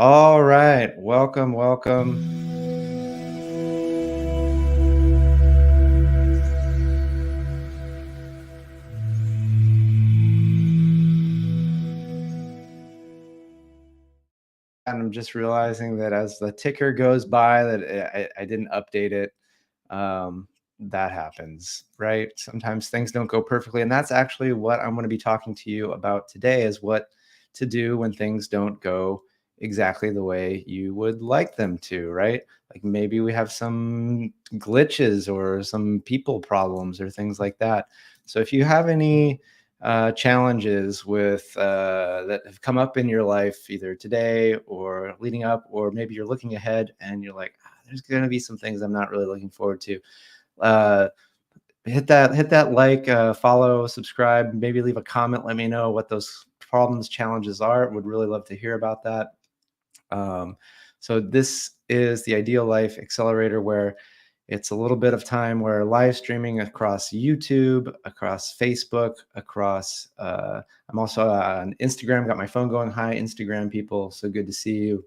All right. Welcome, welcome. And I'm just realizing that as the ticker goes by that I didn't update it. That happens, right? Sometimes things don't go perfectly. And that's actually what I'm going to be talking to you about today is what to do when things don't go exactly the way you would like them to, right? Like maybe we have some glitches or some people problems or things like that. So if you have any challenges with that have come up in your life either today or leading up, or maybe you're looking ahead and you're like, there's going to be some things I'm not really looking forward to. uh, hit that like, follow, subscribe, maybe leave a comment. Let me know what those problems, challenges are. Would really love to hear about that. Um, so this is the Ideal Life Accelerator, where it's a little bit of time where live streaming across YouTube, across Facebook, across. I'm also on Instagram. Got my phone going. Hi, Instagram people. So good to see you.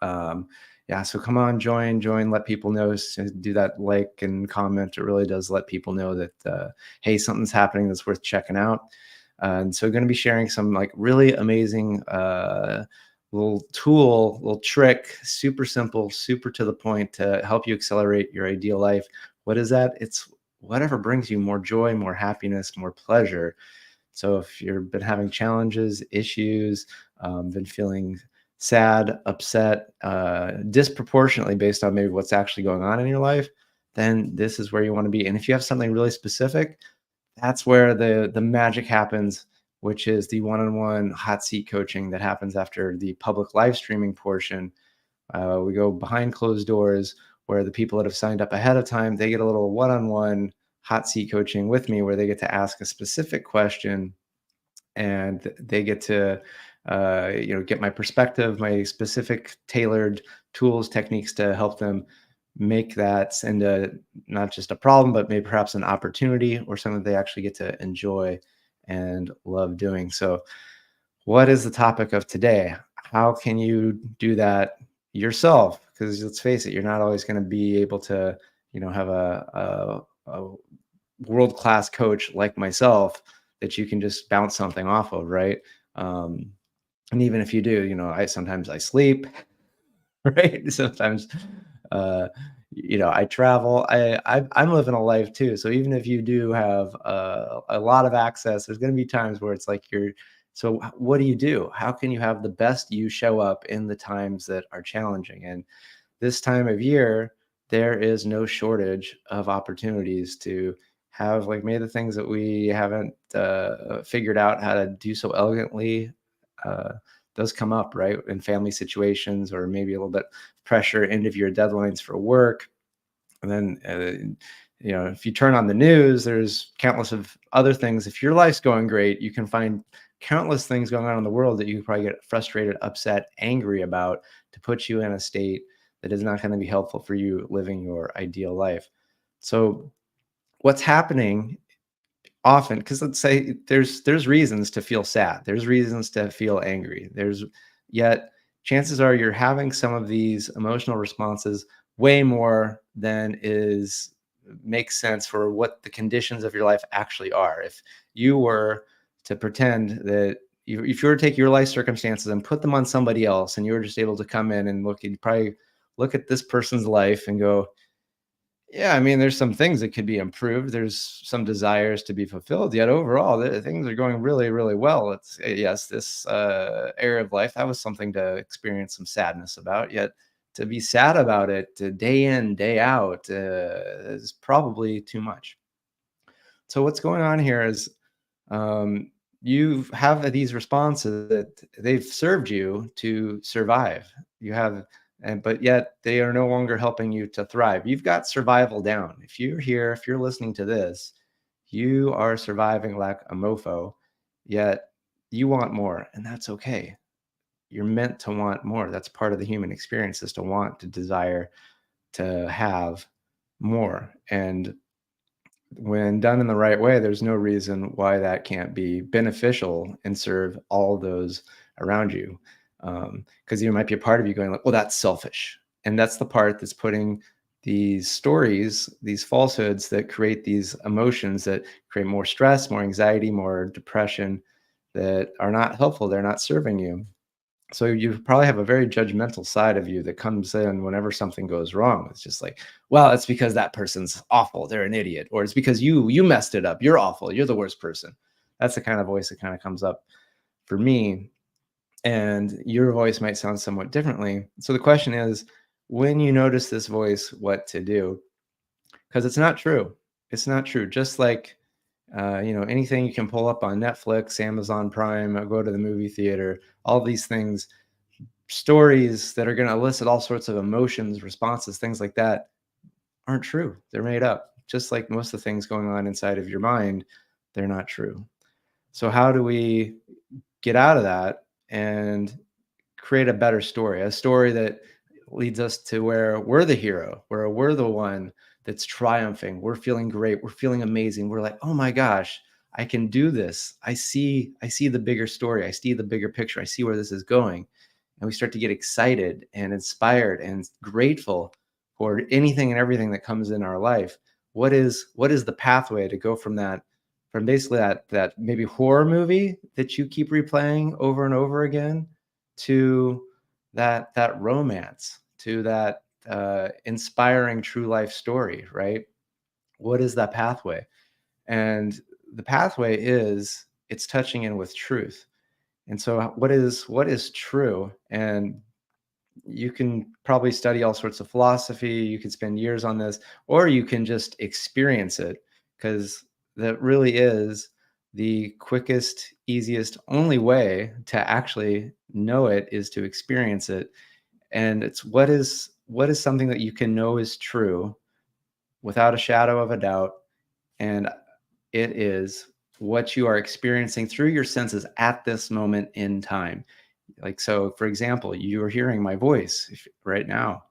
Yeah, so come on, join, let people know. Do that like and comment. It really does let people know that hey, something's happening that's worth checking out. And so going to be sharing some like really amazing little tool, little trick, super simple, super to the point to help you accelerate your ideal life. What is that? It's whatever brings you more joy, more happiness, more pleasure. So if you've been having challenges, issues, been feeling sad, upset, disproportionately based on maybe what's actually going on in your life, then this is where you want to be. And if you have something really specific, that's where the magic happens, which is the one-on-one hot seat coaching that happens after the public live streaming portion. We go behind closed doors where the people that have signed up ahead of time, they get a little one-on-one hot seat coaching with me where they get to ask a specific question and they get to get my perspective, my specific tailored tools, techniques to help them make that into not just a problem, but maybe perhaps an opportunity or something they actually get to enjoy and love doing. So what is the topic of today? How can you do that yourself? Because let's face it, you're not always going to be able to, have a world-class coach like myself that you can just bounce something off of, right? Um, and even if you do, I sometimes I sleep, right? Sometimes, uh, I travel. I'm living a life too. So even if you do have a lot of access, there's going to be times where it's like you're. So what do you do? How can you have the best you show up in the times that are challenging? And this time of year, there is no shortage of opportunities to have like maybe the things that we haven't figured out how to do so elegantly. Uh, does come up, right, in family situations, or maybe a little bit pressure, end of year deadlines for work. And then, if you turn on the news, there's countless of other things. If your life's going great, you can find countless things going on in the world that you could probably get frustrated, upset, angry about to put you in a state that is not going to be helpful for you living your ideal life. So, what's happening often, because let's say there's reasons to feel sad, there's reasons to feel angry, there's yet chances are you're having some of these emotional responses way more than is makes sense for what the conditions of your life actually are. If you were to pretend that if you were to take your life circumstances and put them on somebody else, and you were just able to come in and look, you'd probably look at this person's life and go, yeah, I mean, there's some things that could be improved. There's some desires to be fulfilled. Yet overall, things are going really, really well. It's yes, this area of life that was something to experience some sadness about. Yet to be sad about it day in, day out is probably too much. So what's going on here is um, you have these responses that they've served you to survive. You have, and but yet they are no longer helping you to thrive. You've got survival down. If you're here, if you're listening to this, you are surviving like a mofo. Yet you want more, and that's okay. You're meant to want more. That's part of the human experience, is to want, to desire, to have more. And when done in the right way, there's no reason why that can't be beneficial and serve all those around you. Because there might be a part of you going like, well, that's selfish. And that's the part that's putting these stories, these falsehoods that create these emotions that create more stress, more anxiety, more depression, that are not helpful. They're not serving you. So you probably have a very judgmental side of you that comes in whenever something goes wrong. It's just like, well, it's because that person's awful. They're an idiot. Or it's because you messed it up. You're awful. You're the worst person. That's the kind of voice that kind of comes up for me. And your voice might sound somewhat differently. So the question is, when you notice this voice, what to do? Because it's not true. It's not true. Just like anything you can pull up on Netflix, Amazon Prime, go to the movie theater, all these things, stories that are going to elicit all sorts of emotions, responses, things like that aren't true. They're made up. Just like most of the things going on inside of your mind, they're not true. So how do we get out of that and create a better story, a story that leads us to where we're the hero, where we're the one that's triumphing. We're feeling great. We're feeling amazing. We're like, oh my gosh, I can do this. I see the bigger story. I see the bigger picture. I see where this is going. And we start to get excited and inspired and grateful for anything and everything that comes in our life. What is the pathway to go from that, from basically that maybe horror movie that you keep replaying over and over again, to that romance, to that inspiring true life story, right? What is that pathway? And the pathway is, it's touching in with truth. And so what is true? And you can probably study all sorts of philosophy, you could spend years on this, or you can just experience it, because that really is the quickest, easiest, only way to actually know it, is to experience it. And it's what is something that you can know is true without a shadow of a doubt. And it is what you are experiencing through your senses at this moment in time. Like, so for example, you are hearing my voice right now.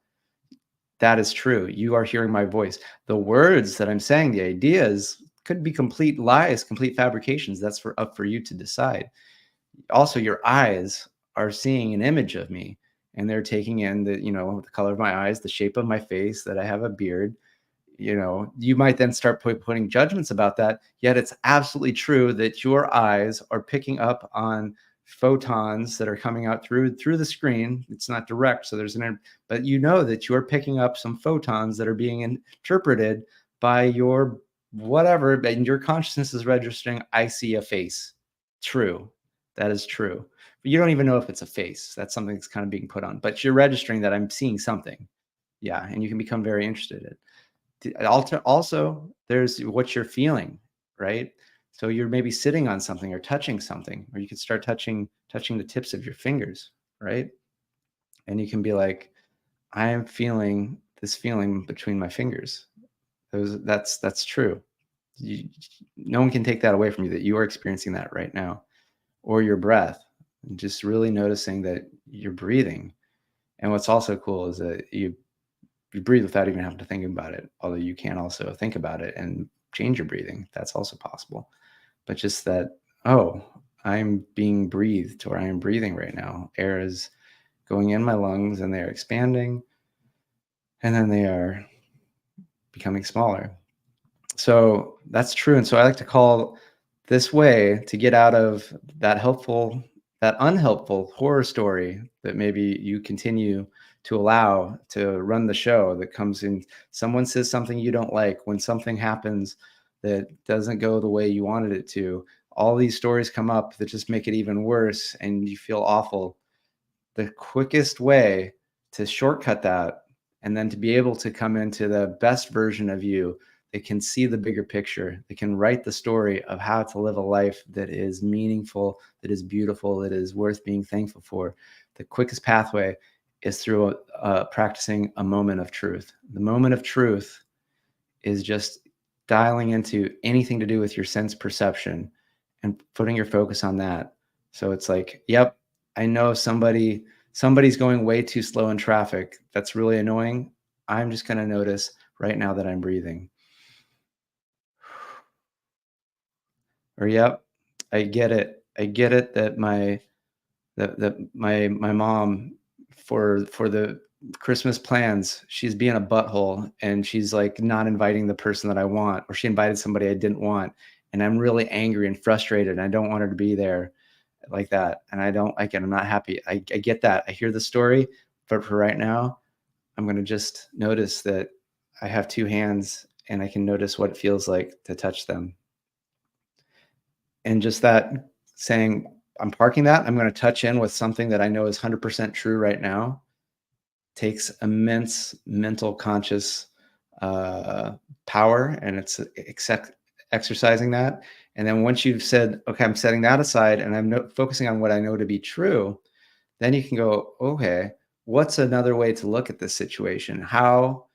That is true. You are hearing my voice. The words that I'm saying, the ideas, could be complete lies, complete fabrications. That's for up for you to decide. Also, your eyes are seeing an image of me, and they're taking in the color of my eyes, the shape of my face, that I have a beard. You might then start putting judgments about that. Yet it's absolutely true that your eyes are picking up on photons that are coming out through the screen. It's not direct, so but you know that you're picking up some photons that are being interpreted by your whatever, and your consciousness is registering, I see a face. True. That is true. But you don't even know if it's a face. That's something that's kind of being put on, but you're registering that I'm seeing something. Yeah, and you can become very interested in it. Also, there's what you're feeling, right? So you're maybe sitting on something or touching something, or you could start touching the tips of your fingers, right? And you can be like, I am feeling this feeling between my fingers. That's true. You, no one can take that away from you, that you are experiencing that right now. Or your breath, and just really noticing that you're breathing. And what's also cool is that you breathe without even having to think about it. Although you can also think about it and change your breathing. That's also possible. But just that, oh, I'm being breathed, or I am breathing right now. Air is going in my lungs and they're expanding, and then they are becoming smaller. So that's true. And so I like to call this way to get out of that unhelpful horror story that maybe you continue to allow to run the show, that comes in. Someone says something you don't like, when something happens that doesn't go the way you wanted it to. All these stories come up that just make it even worse, and you feel awful. The quickest way to shortcut that, and then to be able to come into the best version of you, they can see the bigger picture. They can write the story of how to live a life that is meaningful, that is beautiful, that is worth being thankful for. The quickest pathway is through practicing a moment of truth. The moment of truth is just dialing into anything to do with your sense perception and putting your focus on that. So it's like, yep, I know somebody's going way too slow in traffic. That's really annoying. I'm just going to notice right now that I'm breathing. Or yep, I get it. I get it that My mom, for the Christmas plans, she's being a butthole, and she's like not inviting the person that I want, or she invited somebody I didn't want, and I'm really angry and frustrated, and I don't want her to be there like that, and I don't like it. I'm not happy. I get that. I hear the story, but for right now, I'm gonna just notice that I have two hands, and I can notice what it feels like to touch them. And just that saying, I'm parking that, I'm going to touch in with something that I know is 100% true right now, takes immense mental conscious uh, power, and it's exercising that. And then once you've said, okay, I'm setting that aside and I'm focusing on what I know to be true, then you can go, okay, what's another way to look at this situation? How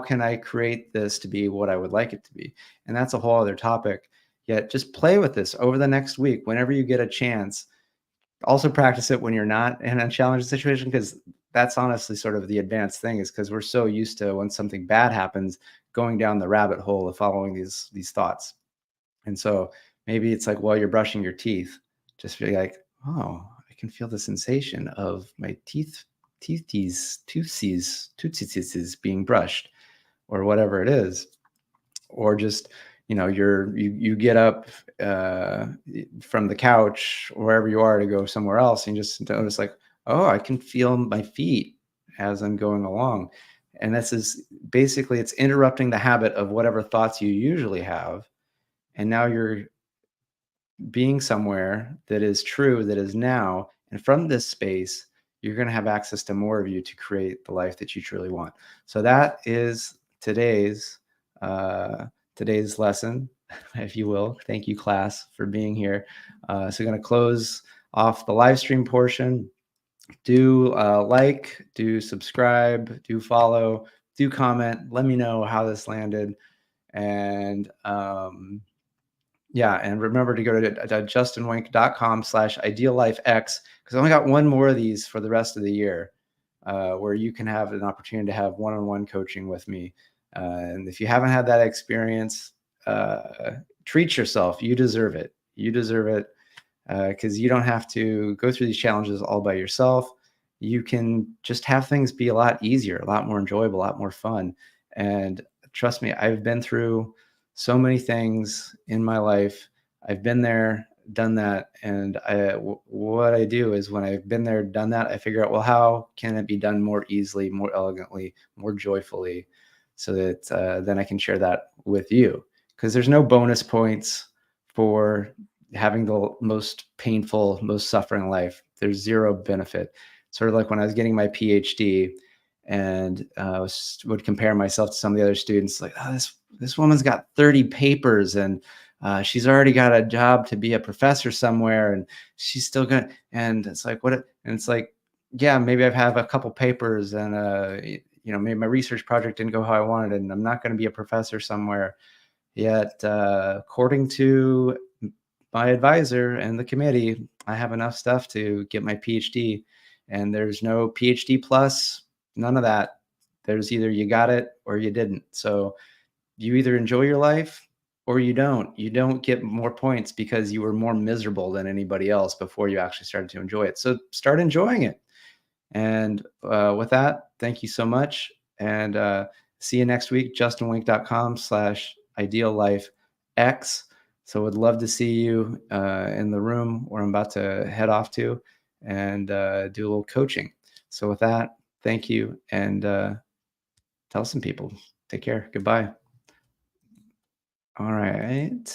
can I create this to be what I would like it to be? And that's a whole other topic. Yet just play with this over the next week whenever you get a chance. Also practice it when you're not in a challenging situation, because that's honestly sort of the advanced thing, is because we're so used to when something bad happens going down the rabbit hole of following these thoughts. And so maybe it's like while you're brushing your teeth, just be like, oh, I can feel the sensation of my tootsies being brushed, or whatever it is. Or just, you get up uh, from the couch, or wherever you are, to go somewhere else, and you just notice like, oh, I can feel my feet as I'm going along. And this is basically, it's interrupting the habit of whatever thoughts you usually have, and now you're being somewhere that is true, that is now. And from this space, you're going to have access to more of you to create the life that you truly want. So that is uh, today's lesson, if you will. Thank you, class, for being here. So we're going to close off the live stream portion. Do do subscribe, do follow, do comment. Let me know how this landed. And yeah, and remember to go to justinwink.com/ideallifex, because I only got one more of these for the rest of the year, where you can have an opportunity to have one-on-one coaching with me. And if you haven't had that experience, treat yourself. You deserve it. You deserve it, because you don't have to go through these challenges all by yourself. You can just have things be a lot easier, a lot more enjoyable, a lot more fun. And trust me, I've been through so many things in my life. I've been there, done that. And what I do is, when I've been there, done that, I figure out, well, how can it be done more easily, more elegantly, more joyfully, so that then I can share that with you. Because there's no bonus points for having the most painful, most suffering life. There's zero benefit. Sort of like when I was getting my PhD, and would compare myself to some of the other students, like, oh, this woman's got 30 papers, and she's already got a job to be a professor somewhere, and she's still gonna. And it's like, and it's like, yeah, maybe I've had a couple papers, and maybe my research project didn't go how I wanted, and I'm not going to be a professor somewhere. Yet, according to my advisor and the committee, I have enough stuff to get my PhD. And there's no PhD plus, none of that. There's either you got it or you didn't. So you either enjoy your life or you don't. You don't get more points because you were more miserable than anybody else before you actually started to enjoy it. So start enjoying it. And with that, thank you so much. And see you next week, justinwink.com/ideallifex. So would love to see you in the room where I'm about to head off to, and do a little coaching. So with that, thank you. And tell some people. Take care. Goodbye. All right.